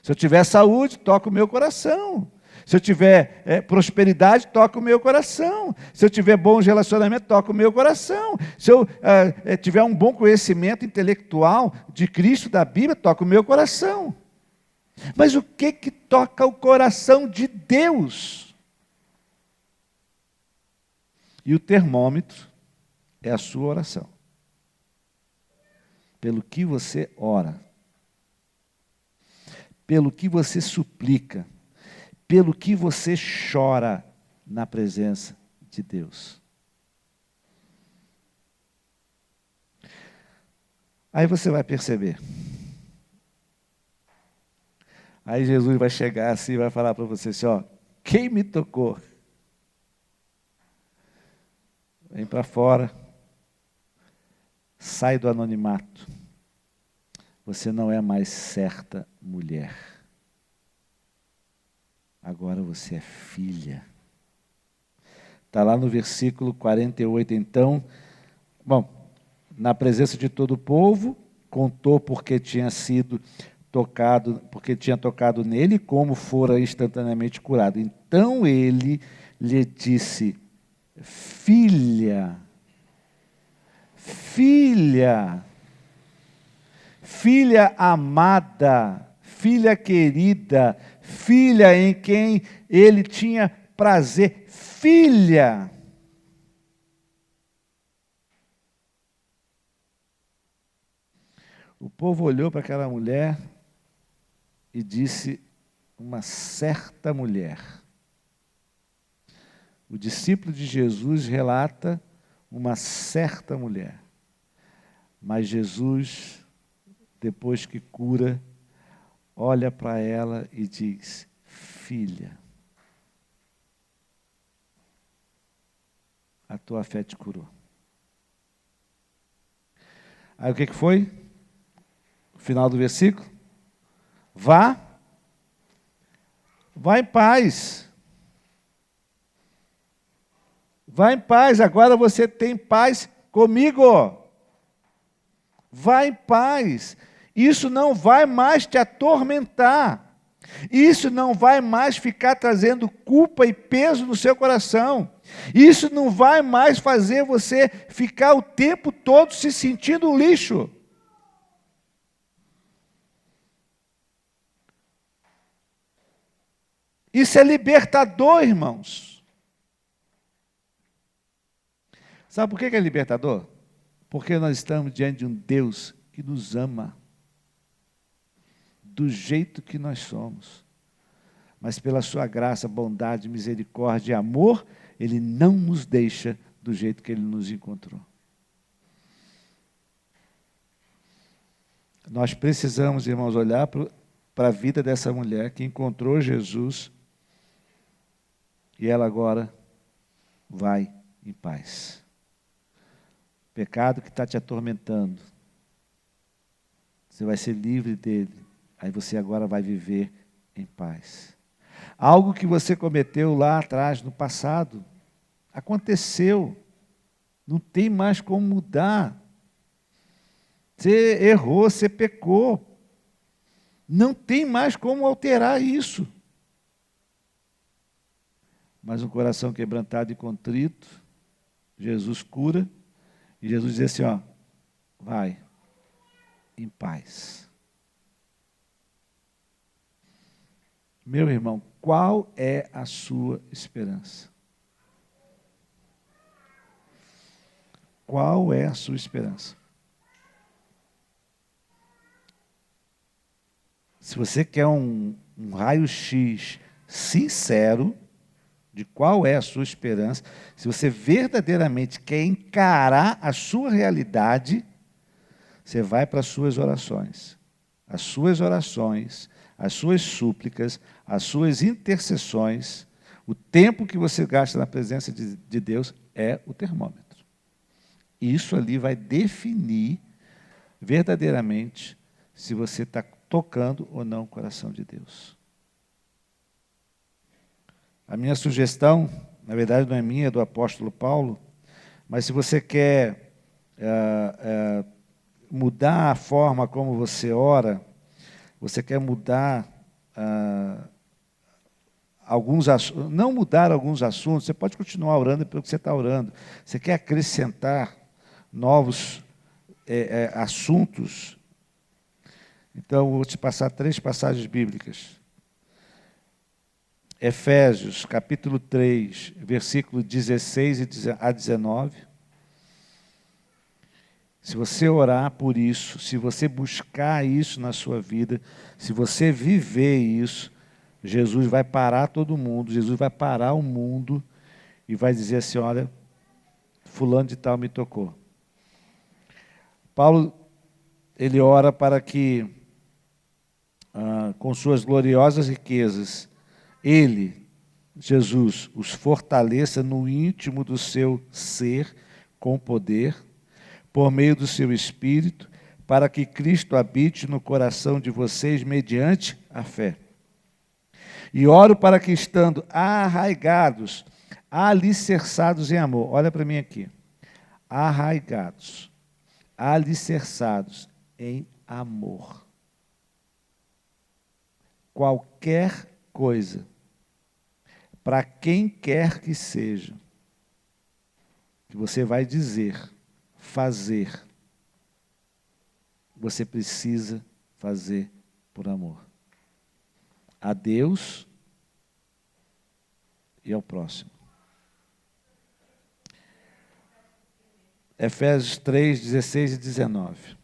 Speaker 1: Se eu tiver saúde, toca o meu coração. Se eu tiver prosperidade, toca o meu coração. Se eu tiver bons relacionamentos, toca o meu coração. Se eu tiver um bom conhecimento intelectual de Cristo, da Bíblia, toca o meu coração. Mas o que toca o coração de Deus? E o termômetro é a sua oração. Pelo que você ora. Pelo que você suplica. Pelo que você chora na presença de Deus. Aí você vai perceber. Aí Jesus vai chegar assim e vai falar para você assim, ó, quem me tocou? Vem para fora, sai do anonimato. Você não é mais certa mulher. Agora você é filha. Está lá no versículo 48, então, bom, na presença de todo o povo, contou porque tinha tocado nele, como fora instantaneamente curado. Então ele lhe disse, filha, filha, filha amada, filha querida, filha em quem ele tinha prazer, filha. O povo olhou para aquela mulher e disse, uma certa mulher. O discípulo de Jesus relata uma certa mulher. Mas Jesus, depois que cura, olha para ela e diz, filha, a tua fé te curou. Aí o que foi? O final do versículo? Vá em paz. Vá em paz, agora você tem paz comigo. Vá em paz. Isso não vai mais te atormentar. Isso não vai mais ficar trazendo culpa e peso no seu coração. Isso não vai mais fazer você ficar o tempo todo se sentindo um lixo. Isso é libertador, irmãos. Sabe por que é libertador? Porque nós estamos diante de um Deus que nos ama do jeito que nós somos. Mas pela sua graça, bondade, misericórdia e amor, Ele não nos deixa do jeito que Ele nos encontrou. Nós precisamos, irmãos, olhar para a vida dessa mulher que encontrou Jesus e ela agora vai em paz. Pecado que está te atormentando, você vai ser livre dele. Aí você agora vai viver em paz. Algo que você cometeu lá atrás, no passado, aconteceu. Não tem mais como mudar. Você errou, você pecou. Não tem mais como alterar isso. Mas um coração quebrantado e contrito, Jesus cura. E Jesus diz assim, ó, vai em paz. Meu irmão, qual é a sua esperança? Qual é a sua esperança? Se você quer um raio-x sincero de qual é a sua esperança, se você verdadeiramente quer encarar a sua realidade, você vai para as suas orações. As suas orações, as suas súplicas, as suas intercessões, o tempo que você gasta na presença de Deus é o termômetro. Isso ali vai definir verdadeiramente se você está tocando ou não o coração de Deus. A minha sugestão, na verdade não é minha, é do apóstolo Paulo, mas se você quer mudar a forma como você ora, você quer mudar não mudar alguns assuntos, você pode continuar orando pelo que você está orando. Você quer acrescentar novos assuntos, então eu vou te passar 3 passagens bíblicas. Efésios, capítulo 3, versículo 16 a 19. Se você orar por isso, se você buscar isso na sua vida, se você viver isso, Jesus vai parar todo mundo, Jesus vai parar o mundo e vai dizer assim, olha, fulano de tal me tocou. Paulo, ele ora para que, com suas gloriosas riquezas, ele, Jesus, os fortaleça no íntimo do seu ser, com poder, por meio do seu Espírito, para que Cristo habite no coração de vocês mediante a fé. E oro para que, estando arraigados, alicerçados em amor, olha para mim aqui, arraigados, alicerçados em amor. Qualquer coisa, para quem quer que seja, que você vai dizer, fazer, você precisa fazer por amor. A Deus e ao próximo. Efésios 3, 16 e 19.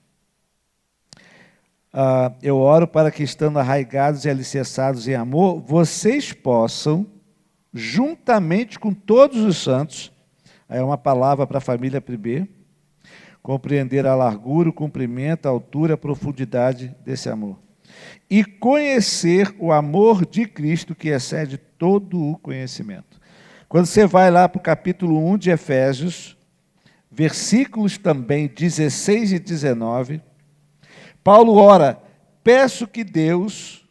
Speaker 1: Eu oro para que, estando arraigados e alicerçados em amor, vocês possam, juntamente com todos os santos, aí é uma palavra para a família Pribe, compreender a largura, o comprimento, a altura, a profundidade desse amor. E conhecer o amor de Cristo, que excede todo o conhecimento. Quando você vai lá para o capítulo 1 de Efésios, versículos também 16 e 19, Paulo ora, peço que Deus,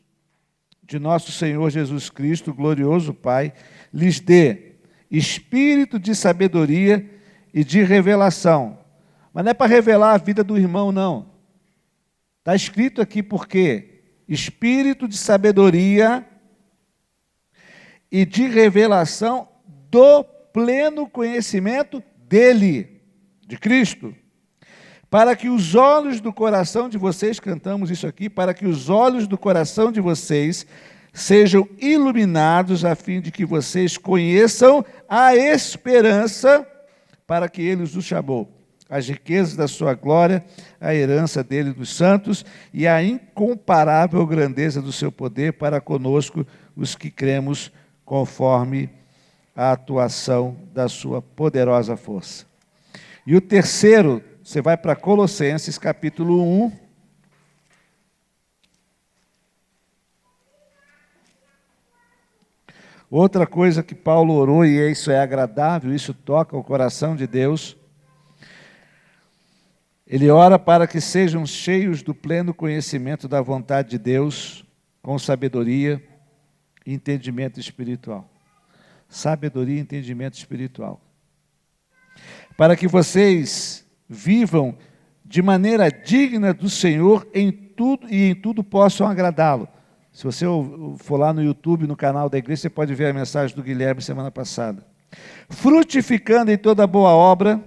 Speaker 1: de nosso Senhor Jesus Cristo, glorioso Pai, lhes dê espírito de sabedoria e de revelação. Mas não é para revelar a vida do irmão, não. Está escrito aqui porque espírito de sabedoria e de revelação do pleno conhecimento dele, de Cristo. Para que os olhos do coração de vocês, cantamos isso aqui, para que os olhos do coração de vocês sejam iluminados, a fim de que vocês conheçam a esperança para que ele os chamou, as riquezas da sua glória, a herança dele dos santos e a incomparável grandeza do seu poder para conosco, os que cremos, conforme a atuação da sua poderosa força. E o terceiro, você vai para Colossenses, capítulo 1. Outra coisa que Paulo orou, e isso é agradável, isso toca o coração de Deus. Ele ora para que sejam cheios do pleno conhecimento da vontade de Deus, com sabedoria e entendimento espiritual. Sabedoria e entendimento espiritual. Para que vocês vivam de maneira digna do Senhor em tudo e em tudo possam agradá-lo. Se você for lá no YouTube, no canal da igreja, você pode ver a mensagem do Guilherme semana passada. Frutificando em toda boa obra,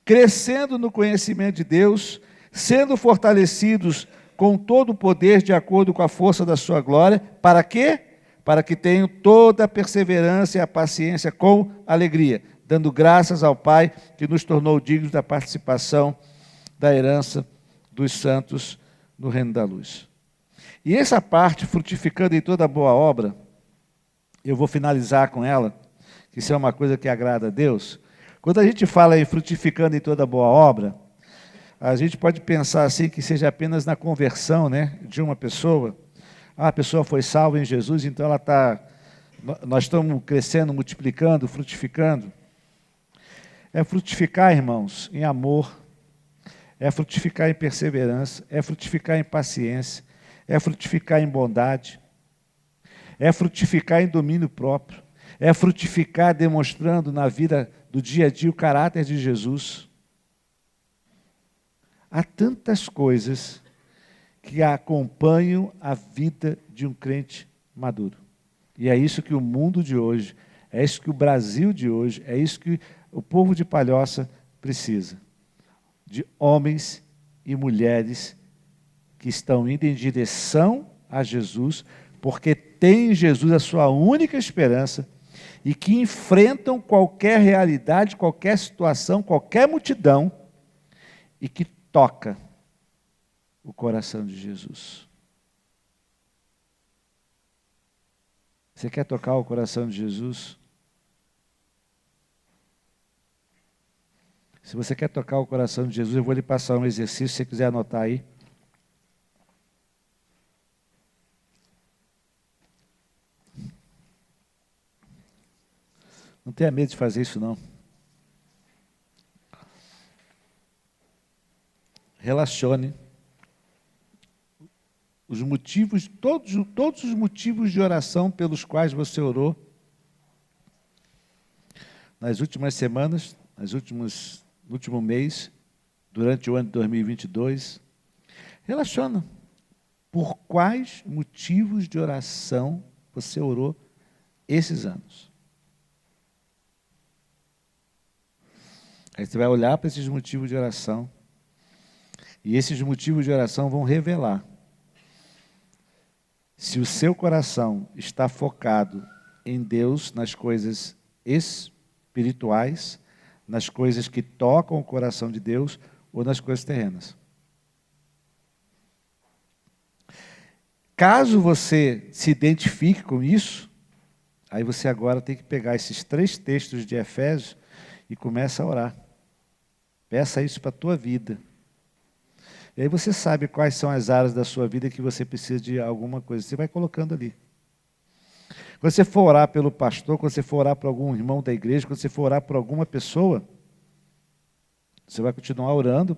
Speaker 1: crescendo no conhecimento de Deus, sendo fortalecidos com todo o poder de acordo com a força da sua glória. Para quê? Para que tenham toda a perseverança e a paciência com alegria, dando graças ao Pai que nos tornou dignos da participação da herança dos santos no reino da luz. E essa parte, frutificando em toda boa obra, eu vou finalizar com ela, que isso é uma coisa que agrada a Deus. Quando a gente fala em frutificando em toda boa obra, a gente pode pensar assim que seja apenas na conversão, né, de uma pessoa. A pessoa foi salva em Jesus, então nós estamos crescendo, multiplicando, frutificando. É frutificar, irmãos, em amor, é frutificar em perseverança, é frutificar em paciência, é frutificar em bondade, é frutificar em domínio próprio, é frutificar demonstrando na vida do dia a dia o caráter de Jesus. Há tantas coisas que acompanham a vida de um crente maduro. E é isso que o mundo de hoje, é isso que o Brasil de hoje, é isso que o povo de Palhoça precisa. De homens e mulheres que estão indo em direção a Jesus, porque tem em Jesus a sua única esperança e que enfrentam qualquer realidade, qualquer situação, qualquer multidão e que toca o coração de Jesus. Você quer tocar o coração de Jesus? Se você quer tocar o coração de Jesus, eu vou lhe passar um exercício, se você quiser anotar aí. Não tenha medo de fazer isso, não. Relacione os motivos, todos os motivos de oração pelos quais você orou nas últimas semanas, no último mês, durante o ano de 2022. Relaciona por quais motivos de oração você orou esses anos. Aí você vai olhar para esses motivos de oração, e esses motivos de oração vão revelar se o seu coração está focado em Deus, nas coisas espirituais, nas coisas que tocam o coração de Deus, ou nas coisas terrenas. Caso você se identifique com isso, aí você agora tem que pegar esses 3 textos de Efésios e começa a orar. Peça isso para a tua vida. E aí você sabe quais são as áreas da sua vida que você precisa de alguma coisa. Você vai colocando ali. Quando você for orar pelo pastor, quando você for orar por algum irmão da igreja, quando você for orar por alguma pessoa, você vai continuar orando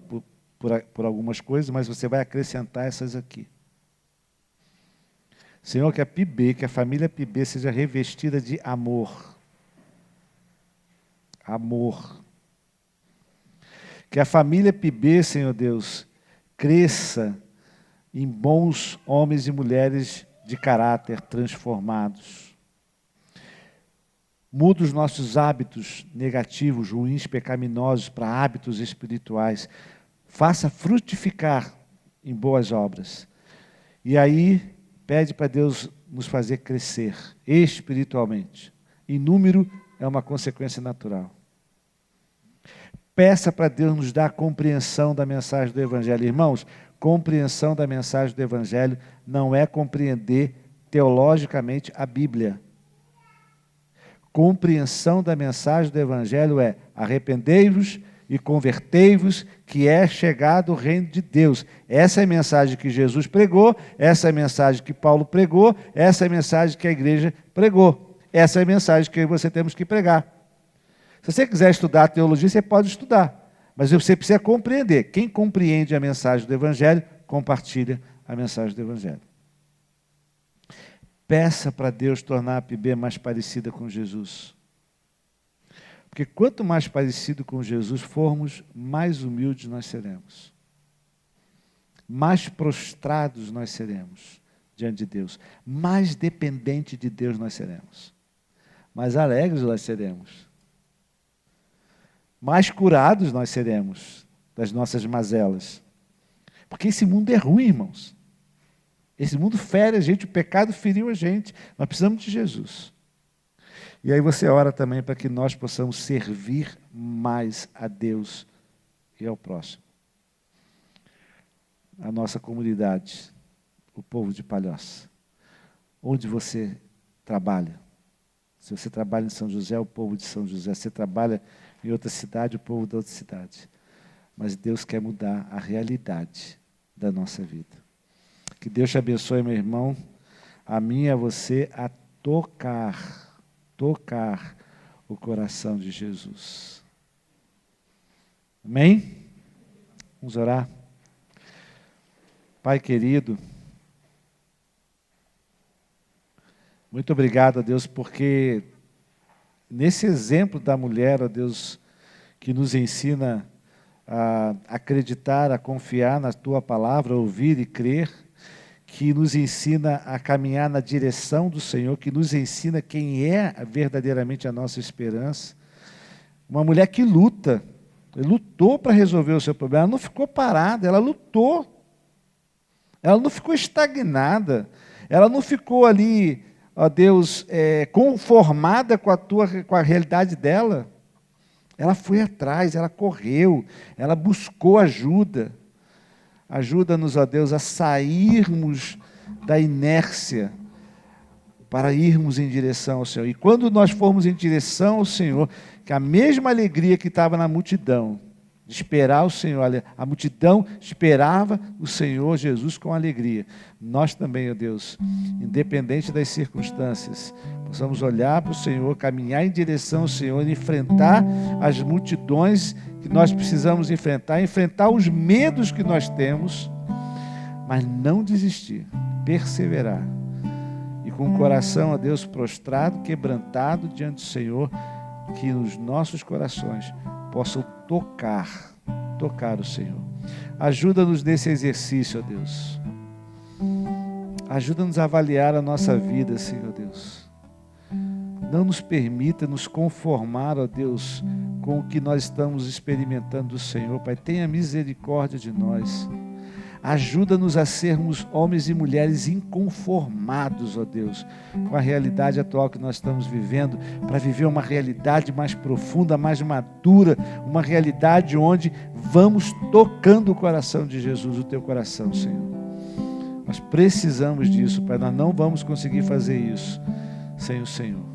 Speaker 1: por algumas coisas, mas você vai acrescentar essas aqui. Senhor, que a PIB, que a família PIB seja revestida de amor. Amor. Que a família PIB, Senhor Deus, cresça em bons homens e mulheres de caráter transformados. Muda os nossos hábitos negativos, ruins, pecaminosos, para hábitos espirituais. Faça frutificar em boas obras. E aí, pede para Deus nos fazer crescer espiritualmente. E número é uma consequência natural. Peça para Deus nos dar a compreensão da mensagem do Evangelho. Irmãos, compreensão da mensagem do Evangelho não é compreender teologicamente a Bíblia. Compreensão da mensagem do Evangelho é: arrependei-vos e convertei-vos, que é chegado o reino de Deus. Essa é a mensagem que Jesus pregou, essa é a mensagem que Paulo pregou, essa é a mensagem que a igreja pregou. Essa é a mensagem que você temos que pregar. Se você quiser estudar teologia, você pode estudar, mas você precisa compreender. Quem compreende a mensagem do Evangelho, compartilha a mensagem do Evangelho. Peça para Deus tornar a PIB mais parecida com Jesus. Porque quanto mais parecido com Jesus formos, mais humildes nós seremos. Mais prostrados nós seremos diante de Deus. Mais dependente de Deus nós seremos. Mais alegres nós seremos. Mais curados nós seremos das nossas mazelas. Porque esse mundo é ruim, irmãos. Esse mundo fere a gente, o pecado feriu a gente. Nós precisamos de Jesus. E aí você ora também para que nós possamos servir mais a Deus e ao próximo. A nossa comunidade, o povo de Palhoça. Onde você trabalha. Se você trabalha em São José, o povo de São José. Se você trabalha em outra cidade, o povo da outra cidade. Mas Deus quer mudar a realidade da nossa vida. Que Deus te abençoe, meu irmão, a mim e a você, a tocar o coração de Jesus. Amém? Vamos orar. Pai querido, muito obrigado a Deus, porque nesse exemplo da mulher, ó Deus, que nos ensina a acreditar, a confiar na Tua palavra, a ouvir e crer, que nos ensina a caminhar na direção do Senhor, que nos ensina quem é verdadeiramente a nossa esperança. Uma mulher que lutou para resolver o seu problema, ela não ficou parada, ela lutou. Ela não ficou estagnada, ela não ficou ali, ó Deus, conformada com a realidade dela. Ela foi atrás, ela correu, ela buscou ajuda. Ajuda-nos, ó Deus, a sairmos da inércia para irmos em direção ao Senhor. E quando nós formos em direção ao Senhor, que a mesma alegria que estava na multidão de esperar o Senhor. A multidão esperava o Senhor Jesus com alegria. Nós também, ó Deus, independente das circunstâncias, possamos olhar para o Senhor, caminhar em direção ao Senhor, enfrentar as multidões que nós precisamos enfrentar os medos que nós temos, mas não desistir, perseverar. E com o coração, ó Deus, prostrado, quebrantado diante do Senhor, que os nossos corações possam tocar o Senhor. Ajuda-nos nesse exercício, ó Deus. Ajuda-nos a avaliar a nossa vida, Senhor Deus. Não nos permita nos conformar, ó Deus, com o que nós estamos experimentando do Senhor. Pai, tenha misericórdia de nós. Ajuda-nos a sermos homens e mulheres inconformados, ó Deus, com a realidade atual que nós estamos vivendo, para viver uma realidade mais profunda, mais madura, uma realidade onde vamos tocando o coração de Jesus, o teu coração, Senhor. Nós precisamos disso, Pai, nós não vamos conseguir fazer isso sem o Senhor.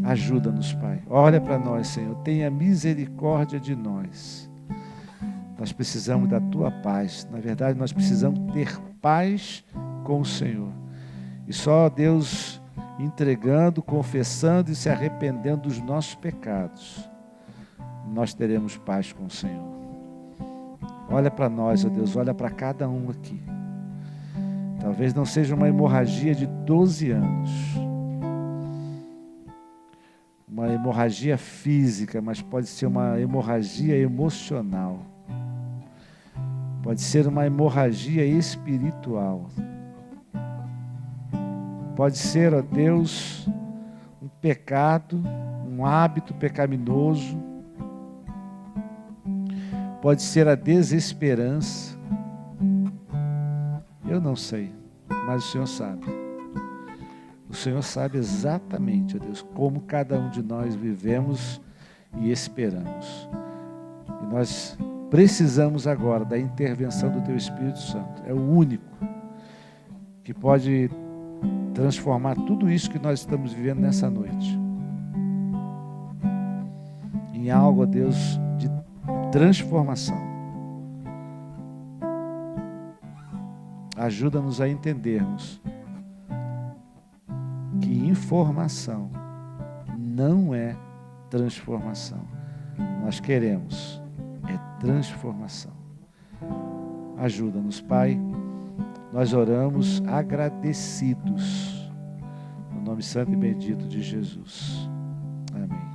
Speaker 1: Ajuda-nos, Pai. Olha para nós, Senhor, tenha misericórdia de nós. Nós precisamos da Tua paz. Na verdade, nós precisamos ter paz com o Senhor. E só Deus entregando, confessando e se arrependendo dos nossos pecados, nós teremos paz com o Senhor. Olha para nós, ó Deus, olha para cada um aqui. Talvez não seja uma hemorragia de 12 anos, uma hemorragia física, mas pode ser uma hemorragia emocional. Pode ser uma hemorragia espiritual. Pode ser, ó Deus, um pecado, um hábito pecaminoso. Pode ser a desesperança. Eu não sei, mas o Senhor sabe. O Senhor sabe exatamente, ó Deus, como cada um de nós vivemos e esperamos. E nós precisamos agora da intervenção do Teu Espírito Santo. É o único que pode transformar tudo isso que nós estamos vivendo nessa noite em algo, ó Deus, de transformação. Ajuda-nos a entendermos que informação não é transformação. Nós queremos transformação. Ajuda-nos, Pai. Nós oramos agradecidos. No nome santo e bendito de Jesus. Amém.